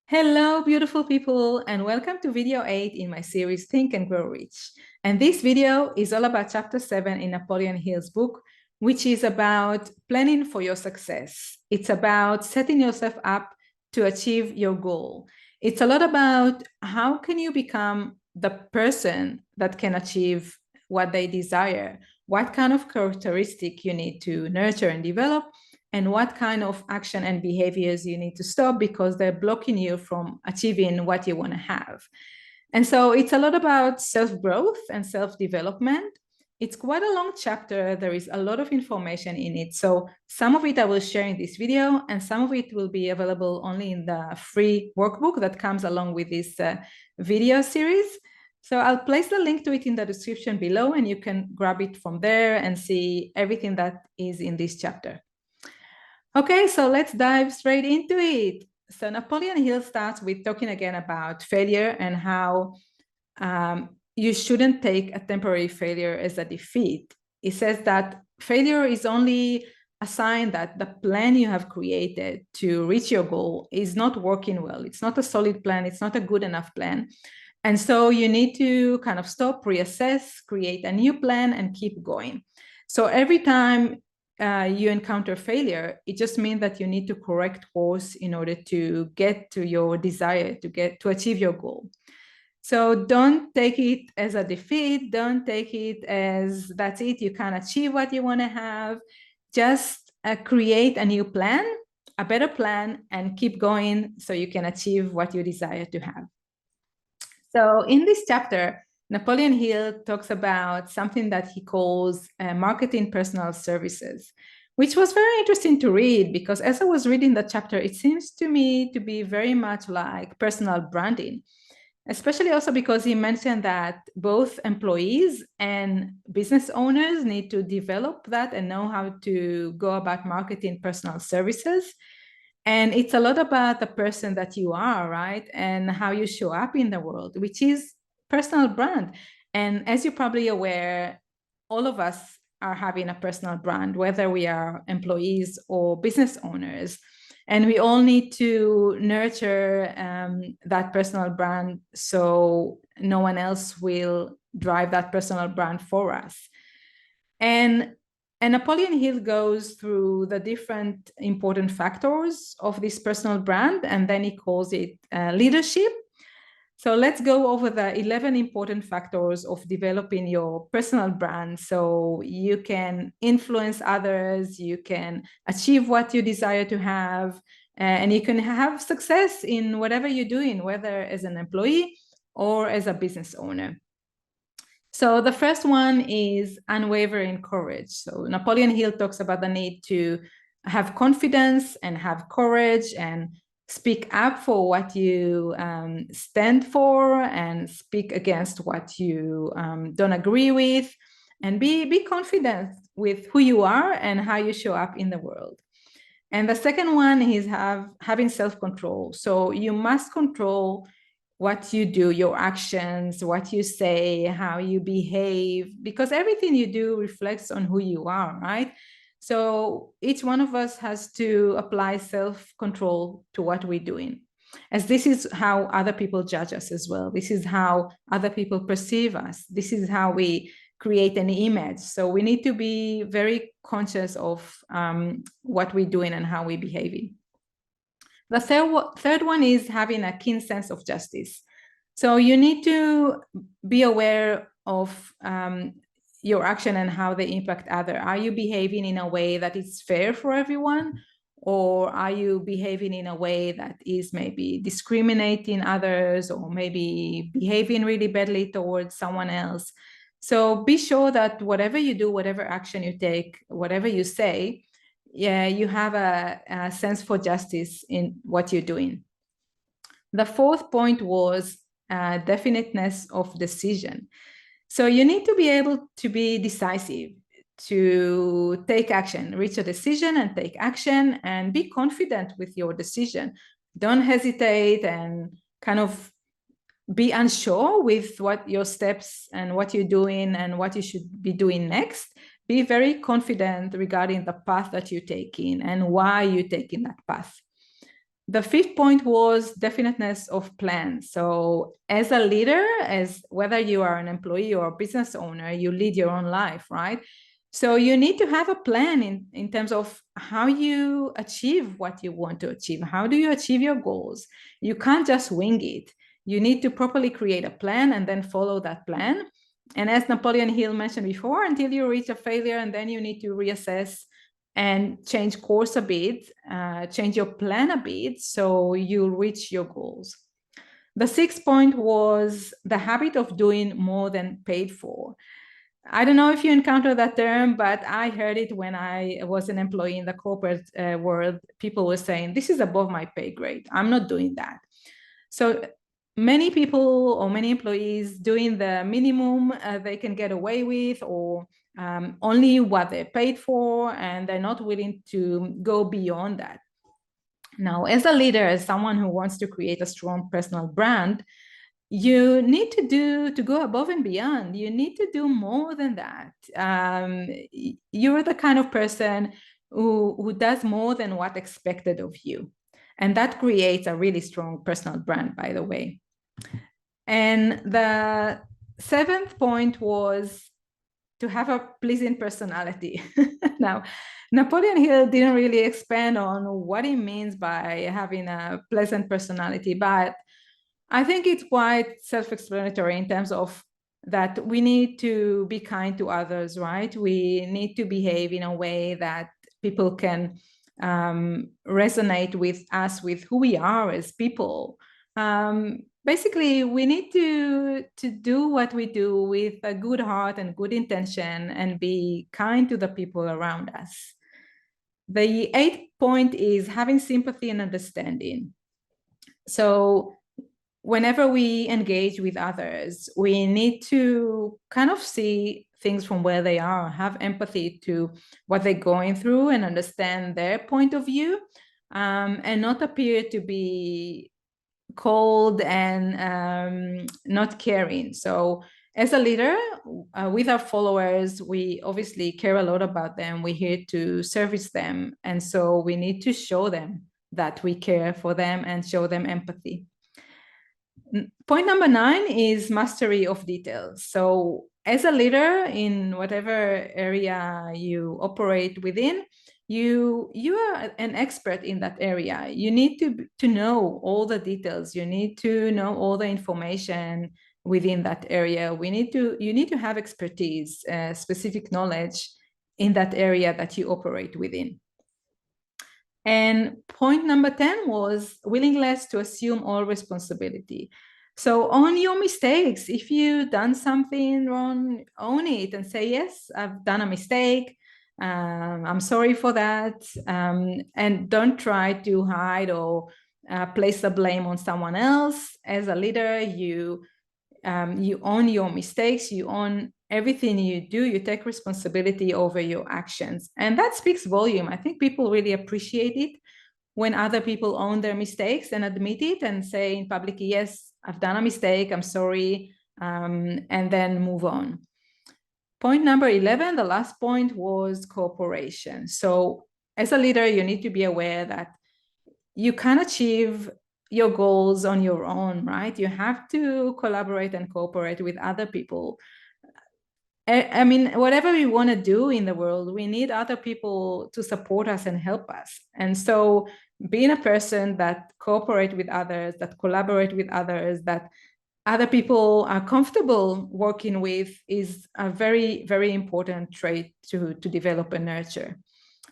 Hello, beautiful people, and welcome to video 8 in my series Think and Grow Rich. And this video is all about chapter 7 in Napoleon Hill's book, which is about planning for your success. It's about setting yourself up to achieve your goal. It's a lot about how can you become the person that can achieve what they desire, what kind of characteristic you need to nurture and develop, and what kind of action and behaviors you need to stop because they're blocking you from achieving what you want to have. And so it's a lot about self-growth and self-development. It's quite a long chapter. There is a lot of information in it. So some of it I will share in this video, and some of it will be available only in the free workbook that comes along with this video series. So I'll place the link to it in the description below, and you can grab it from there and see everything that is in this chapter. Okay, so let's dive straight into it. So Napoleon Hill starts with talking again about failure and how you shouldn't take a temporary failure as a defeat. He says that failure is only a sign that the plan you have created to reach your goal is not working well. It's not a solid plan. It's not a good enough plan. And so you need to kind of stop, reassess, create a new plan, and keep going. So every time you encounter failure, it just means that you need to correct course in order to get to your desire, to achieve your goal. So don't take it as a defeat. Don't take it as that's it, you can't achieve what you want to have. Just create a new plan, a better plan, and keep going so you can achieve what you desire to have. So in this chapter, Napoleon Hill talks about something that he calls marketing personal services, which was very interesting to read because as I was reading the chapter, it seems to me to be very much like personal branding, especially also because he mentioned that both employees and business owners need to develop that and know how to go about marketing personal services. And it's a lot about the person that you are, right? And how you show up in the world, which is personal brand. And as you're probably aware, all of us are having a personal brand, whether we are employees or business owners. And we all need to nurture that personal brand so no one else will drive that personal brand for us. And Napoleon Hill goes through the different important factors of this personal brand, and then he calls it leadership. So let's go over the 11 important factors of developing your personal brand so you can influence others, you can achieve what you desire to have, and you can have success in whatever you're doing, whether as an employee or as a business owner. So the first one is unwavering courage. So Napoleon Hill talks about the need to have confidence and have courage and speak up for what you stand for and speak against what you don't agree with, and be confident with who you are and how you show up in the world. And the second one is having self-control. So you must control what you do, your actions, what you say, how you behave, because everything you do reflects on who you are, right? So each one of us has to apply self-control to what we're doing, as this is how other people judge us as well. This is how other people perceive us. This is how we create an image. So we need to be very conscious of what we're doing and how we're behaving. The third one is having a keen sense of justice. So you need to be aware of your action and how they impact others. Are you behaving in a way that is fair for everyone? Or are you behaving in a way that is maybe discriminating others or maybe behaving really badly towards someone else? So be sure that whatever you do, whatever action you take, whatever you say, you have a sense for justice in what you're doing. The fourth point was definiteness of decision. So you need to be able to be decisive, to take action, reach a decision and take action, and be confident with your decision. Don't hesitate and kind of be unsure with what your steps and what you're doing and what you should be doing next. Be very confident regarding the path that you're taking and why you're taking that path. The fifth point was definiteness of plan. So as a leader, as whether you are an employee or a business owner, you lead your own life, right? So you need to have a plan in terms of how you achieve what you want to achieve. How do you achieve your goals? You can't just wing it. You need to properly create a plan and then follow that plan. And as Napoleon Hill mentioned before, until you reach a failure, and then you need to reassess and change course a bit, change your plan a bit, so you'll reach your goals. The sixth point was the habit of doing more than paid for. I don't know if you encounter that term, but I heard it when I was an employee in the corporate world. People were saying, this is above my pay grade. I'm not doing that. So many people or many employees doing the minimum they can get away with, or only what they're paid for, and they're not willing to go beyond that. Now, as a leader, as someone who wants to create a strong personal brand, you need to go above and beyond. You need to do more than that. You're the kind of person who does more than what's expected of you. And that creates a really strong personal brand, by the way. And the seventh point was to have a pleasing personality. Now, Napoleon Hill didn't really expand on what he means by having a pleasant personality, but I think it's quite self-explanatory in terms of that we need to be kind to others, right? We need to behave in a way that people can resonate with us, with who we are as people. Basically, we need to do what we do with a good heart and good intention and be kind to the people around us. The eighth point is having sympathy and understanding. So whenever we engage with others, we need to kind of see things from where they are, have empathy to what they're going through and understand their point of view, and not appear to be cold and not caring. So as a leader, with our followers, we obviously care a lot about them. We're here to service them. And so we need to show them that we care for them and show them empathy. Point number 9 is mastery of details. So as a leader in whatever area you operate within, you are an expert in that area. You need to know all the details. You need to know all the information within that area. You need to have expertise, specific knowledge in that area that you operate within. And point number 10 was willingness to assume all responsibility. So own your mistakes. If you've done something wrong, own it and say, yes, I've done a mistake. I'm sorry for that. And don't try to hide or place the blame on someone else. As a leader, you own your mistakes, you own everything you do, you take responsibility over your actions. And that speaks volume. I think people really appreciate it when other people own their mistakes and admit it and say in public, yes, I've done a mistake, I'm sorry, and then move on. Point number 11, the last point, was cooperation. So as a leader, you need to be aware that you can't achieve your goals on your own, right? You have to collaborate and cooperate with other people. I mean, whatever we want to do in the world, we need other people to support us and help us. And so being a person that cooperate with others, that collaborate with others, that other people are comfortable working with is a very, very important trait to develop and nurture.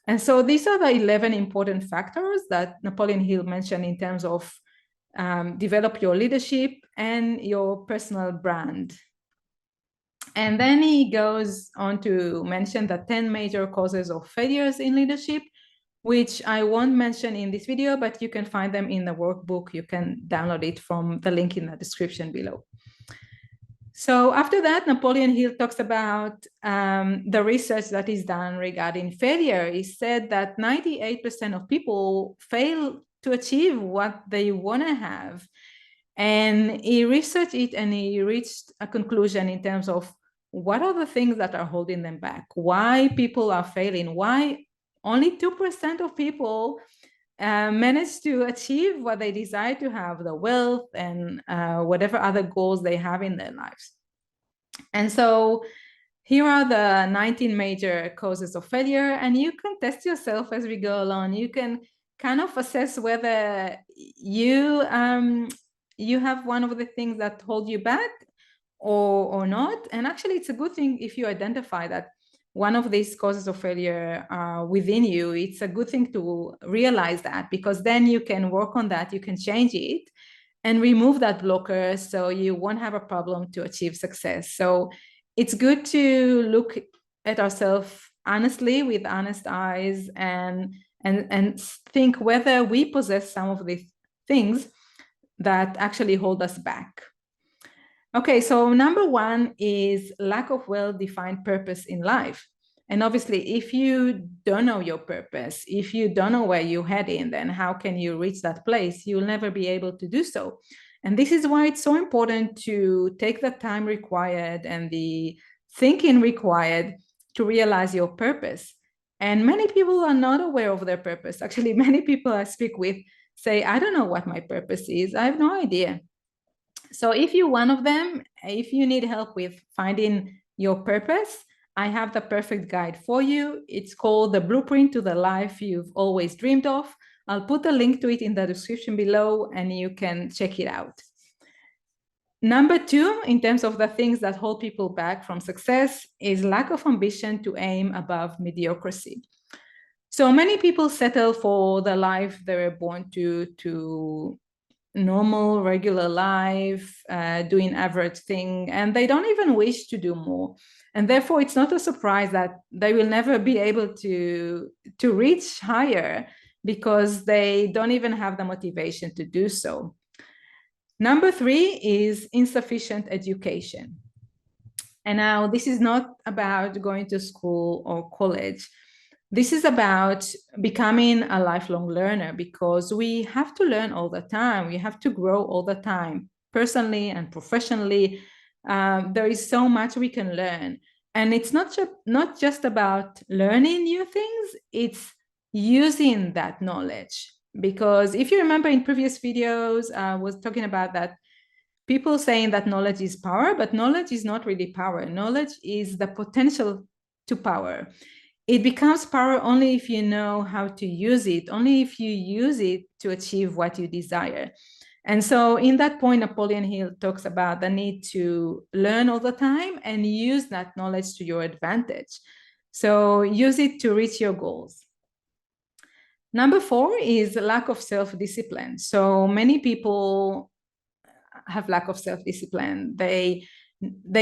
And so these are the 11 important factors that Napoleon Hill mentioned in terms of develop your leadership and your personal brand. And then he goes on to mention the 10 major causes of failures in leadership, which I won't mention in this video, but you can find them in the workbook. You can download it from the link in the description below. So after that, Napoleon Hill talks about the research that is done regarding failure. He said that 98% of people fail to achieve what they want to have. And he researched it and he reached a conclusion in terms of what are the things that are holding them back, why people are failing, why only 2% of people manage to achieve what they desire to have, the wealth and whatever other goals they have in their lives. And so here are the 19 major causes of failure, and you can test yourself as we go along. You can kind of assess whether you have one of the things that hold you back or not. And actually, it's a good thing if you identify that one of these causes of failure within you. It's a good thing to realize that, because then you can work on that, you can change it and remove that blocker, so you won't have a problem to achieve success. So it's good to look at ourselves honestly, with honest eyes, and think whether we possess some of these things that actually hold us back. Okay, so number one is lack of well-defined purpose in life. And obviously, if you don't know your purpose, if you don't know where you're heading, then how can you reach that place? You'll never be able to do so. And this is why it's so important to take the time required and the thinking required to realize your purpose. And many people are not aware of their purpose. Actually, many people I speak with say, I don't know what my purpose is. I have no idea. So if you're one of them, if you need help with finding your purpose, I have the perfect guide for you. It's called The Blueprint to the Life You've Always Dreamed of. I'll put a link to it in the description below and you can check it out. Number two, in terms of the things that hold people back from success, is lack of ambition to aim above mediocrity. So many people settle for the life they were born to normal, regular life, doing average thing, and they don't even wish to do more. And therefore, it's not a surprise that they will never be able to reach higher, because they don't even have the motivation to do so. Number three is insufficient education. And now this is not about going to school or college. This is about becoming a lifelong learner, because we have to learn all the time. We have to grow all the time, personally and professionally. There is so much we can learn. And it's not just about learning new things, it's using that knowledge. Because if you remember in previous videos, I was talking about that people saying that knowledge is power, but knowledge is not really power. Knowledge is the potential to power. It becomes power only if you know how to use it, only if you use it to achieve what you desire. And so in that point, Napoleon Hill talks about the need to learn all the time and use that knowledge to your advantage. So use it to reach your goals. Number four is lack of self-discipline. So many people have lack of self-discipline. They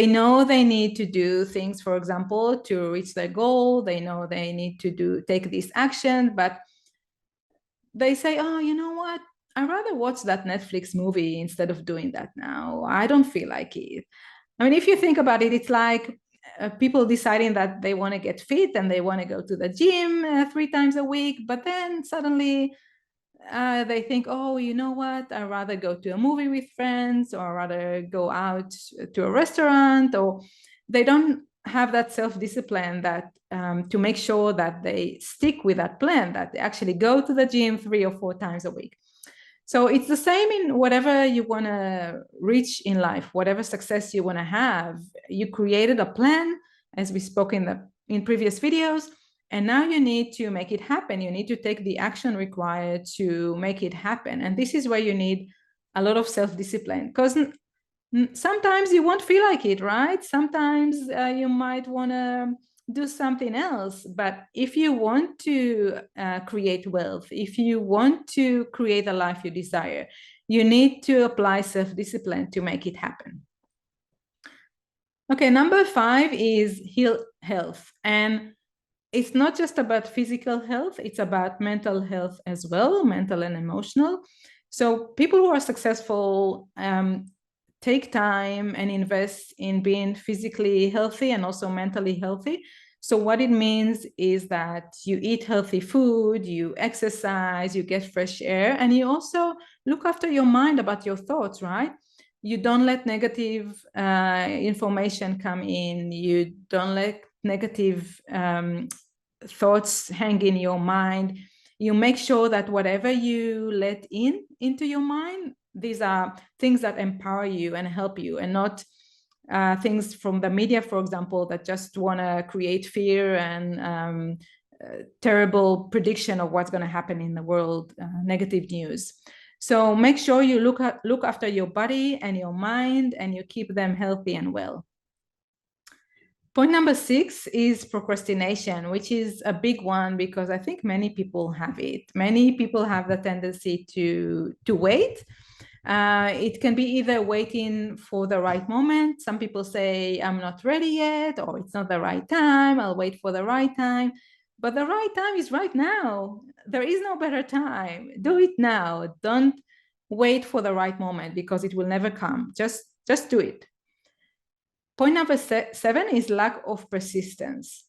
know they need to do things, for example, to reach their goal. They know they need to take this action, but they say, oh, you know what? I'd rather watch that Netflix movie instead of doing that now. I don't feel like it. I mean, if you think about it, it's like people deciding that they want to get fit and they want to go to the gym 3 times a week, but then suddenly they think, oh, you know what? I'd rather go to a movie with friends, or rather go out to a restaurant, or they don't have that self-discipline that to make sure that they stick with that plan, that they actually go to the gym 3 or 4 times a week. So it's the same in whatever you want to reach in life, whatever success you want to have. You created a plan, as we spoke in previous videos, and now you need to make it happen. You need to take the action required to make it happen. And this is where you need a lot of self-discipline, because sometimes you won't feel like it, right? Sometimes you might want to do something else. But if you want to create wealth, if you want to create a life you desire, you need to apply self-discipline to make it happen. Okay, number 5 is heal health. And it's not just about physical health, it's about mental health as well, mental and emotional. So people who are successful take time and invest in being physically healthy and also mentally healthy. So what it means is that you eat healthy food, you exercise, you get fresh air, and you also look after your mind about your thoughts, right? You don't let negative information come in. You don't let negative thoughts hang in your mind. You make sure that whatever you let into your mind, these are things that empower you and help you, and not things from the media, for example, that just want to create fear and terrible prediction of what's going to happen in the world, negative news. So make sure you look after your body and your mind, and you keep them healthy and well. Point number 6 is procrastination, which is a big one because I think many people have it. Many people have the tendency to wait. It can be either waiting for the right moment. Some people say, I'm not ready yet, or it's not the right time. I'll wait for the right time. But the right time is right now. There is no better time. Do it now. Don't wait for the right moment, because it will never come. Just do it. Point number 7 is lack of persistence.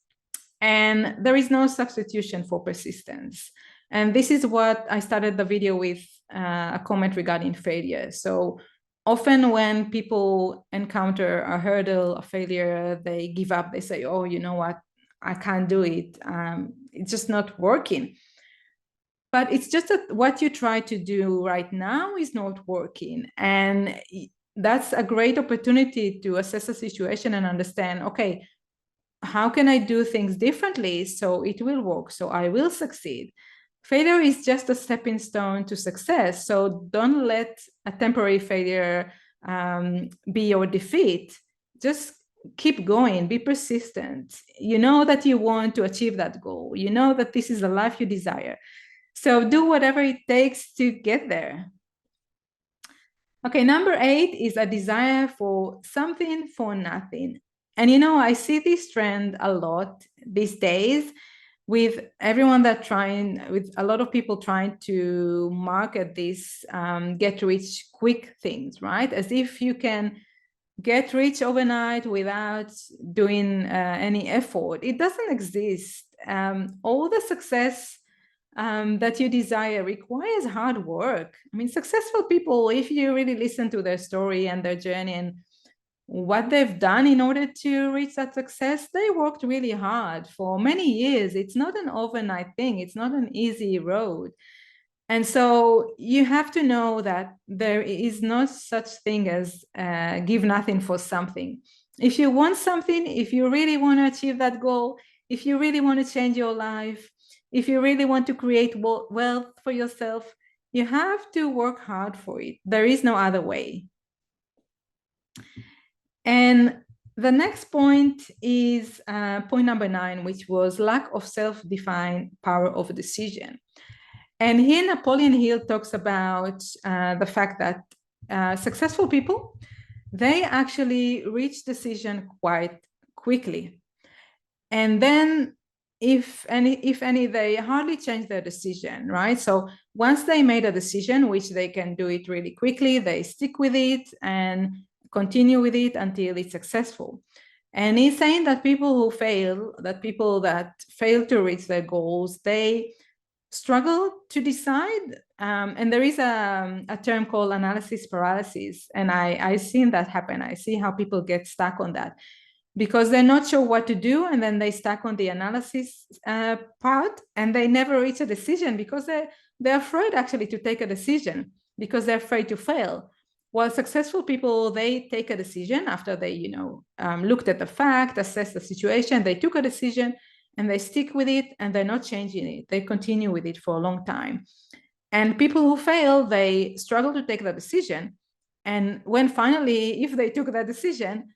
And there is no substitution for persistence. And this is what I started the video with, a comment regarding failure. So often when people encounter a hurdle, a failure, they give up. They say, oh, you know what? I can't do it. It's just not working. But it's just that what you try to do right now is not working. And that's a great opportunity to assess a situation and understand, okay, how can I do things differently so it will work, so I will succeed? Failure is just a stepping stone to success. So don't let a temporary failure be your defeat. Just keep going, be persistent. You know that you want to achieve that goal. You know that this is the life you desire. So do whatever it takes to get there. Okay, number 8 is a desire for something for nothing. And I see this trend a lot these days with everyone with a lot of people trying to market these get rich quick things, right? As if you can get rich overnight without doing any effort. It doesn't exist. All the success that you desire requires hard work. I mean, successful people, if you really listen to their story and their journey and what they've done in order to reach that success, they worked really hard for many years. It's not an overnight thing. It's not an easy road. And so you have to know that there is no such thing as give nothing for something. If you want something, if you really want to achieve that goal, if you really want to change your life, if you really want to create wealth for yourself, you have to work hard for it. There is no other way. And the next point is point number 9, which was lack of self-defined power of decision. And here Napoleon Hill talks about the fact that successful people, they actually reach decision quite quickly. And then if any, they hardly change their decision, right? So once they made a decision, which they can do it really quickly, they stick with it and continue with it until it's successful. And he's saying that people that fail to reach their goals, they struggle to decide. And there is a term called analysis paralysis. And I've seen that happen. I see how people get stuck on that because they're not sure what to do. And then they stuck on the analysis part and they never reach a decision because they're afraid actually to take a decision because they're afraid to fail. While successful people, they take a decision after they, looked at the fact, assessed the situation, they took a decision and they stick with it and they're not changing it. They continue with it for a long time. And people who fail, they struggle to take the decision. And when finally, if they took that decision,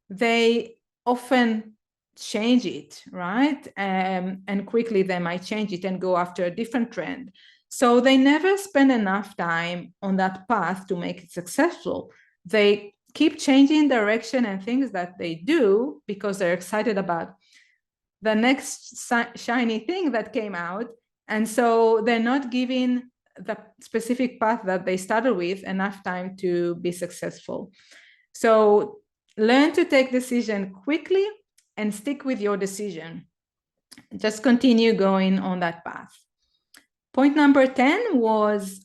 they often change it, right? And quickly they might change it and go after a different trend. So they never spend enough time on that path to make it successful. They keep changing direction and things that they do because they're excited about the next shiny thing that came out. And so they're not giving the specific path that they started with enough time to be successful. So learn to take decision quickly and stick with your decision. Just continue going on that path. Point number 10 was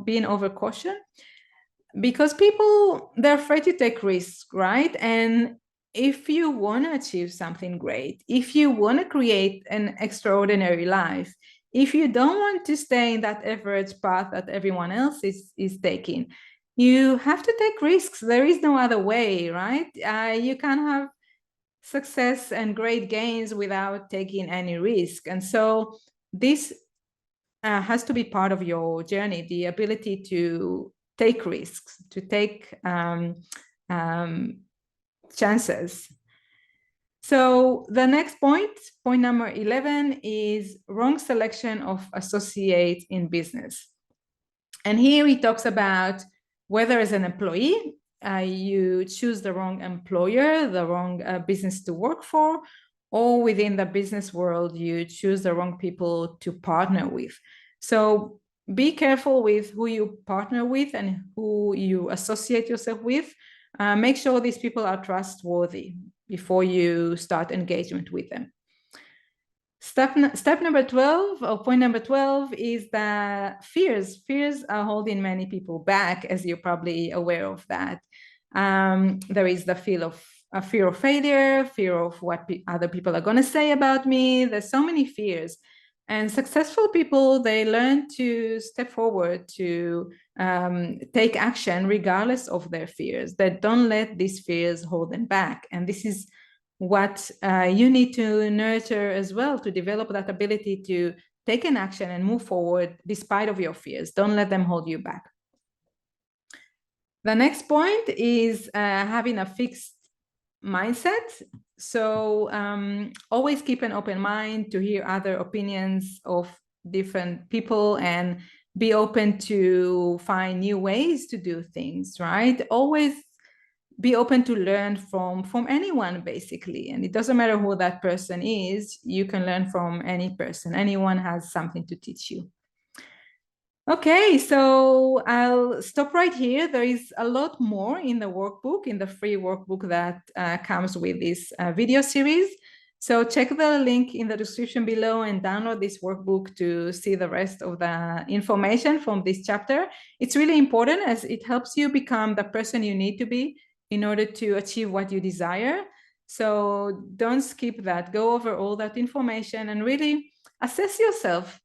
being overcautious, because people, they're afraid to take risks, right? And if you want to achieve something great, if you want to create an extraordinary life, if you don't want to stay in that average path that everyone else is taking, you have to take risks. There is no other way, right? You can't have success and great gains without taking any risk. And so this has to be part of your journey, the ability to take risks, to take chances. So the next point number 11, is wrong selection of associate in business. And here he talks about whether as an employee, you choose the wrong employer, the wrong business to work for, or within the business world, you choose the wrong people to partner with. So be careful with who you partner with and who you associate yourself with. Make sure these people are trustworthy before you start engagement with them. Step number 12, or point number 12, is that fears are holding many people back, as you're probably aware of that. There is the fear of failure, fear of what other people are going to say about me. There's so many fears. And successful people, they learn to step forward, to take action regardless of their fears. They don't let these fears hold them back. And this is what you need to nurture as well, to develop that ability to take an action and move forward despite of your fears. Don't let them hold you back. The next point is having a fixed mindset. So always keep an open mind to hear other opinions of different people and be open to find new ways to do things, right? Always be open to learn from anyone, basically. And it doesn't matter who that person is, you can learn from any person. Anyone has something to teach you. Okay, so I'll stop right here. There is a lot more in the workbook, in the free workbook that comes with this video series. So check the link in the description below and download this workbook to see the rest of the information from this chapter. It's really important, as it helps you become the person you need to be in order to achieve what you desire. So don't skip that. Go over all that information and really assess yourself.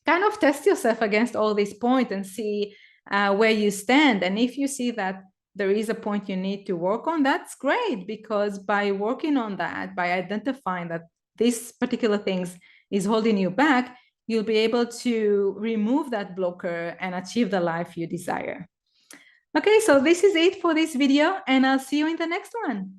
Kind of test yourself against all these points and see where you stand. And if you see that there is a point you need to work on, that's great, because by working on that, by identifying that this particular things is holding you back, you'll be able to remove that blocker and achieve the life you desire. Okay, so this is it for this video, and I'll see you in the next one.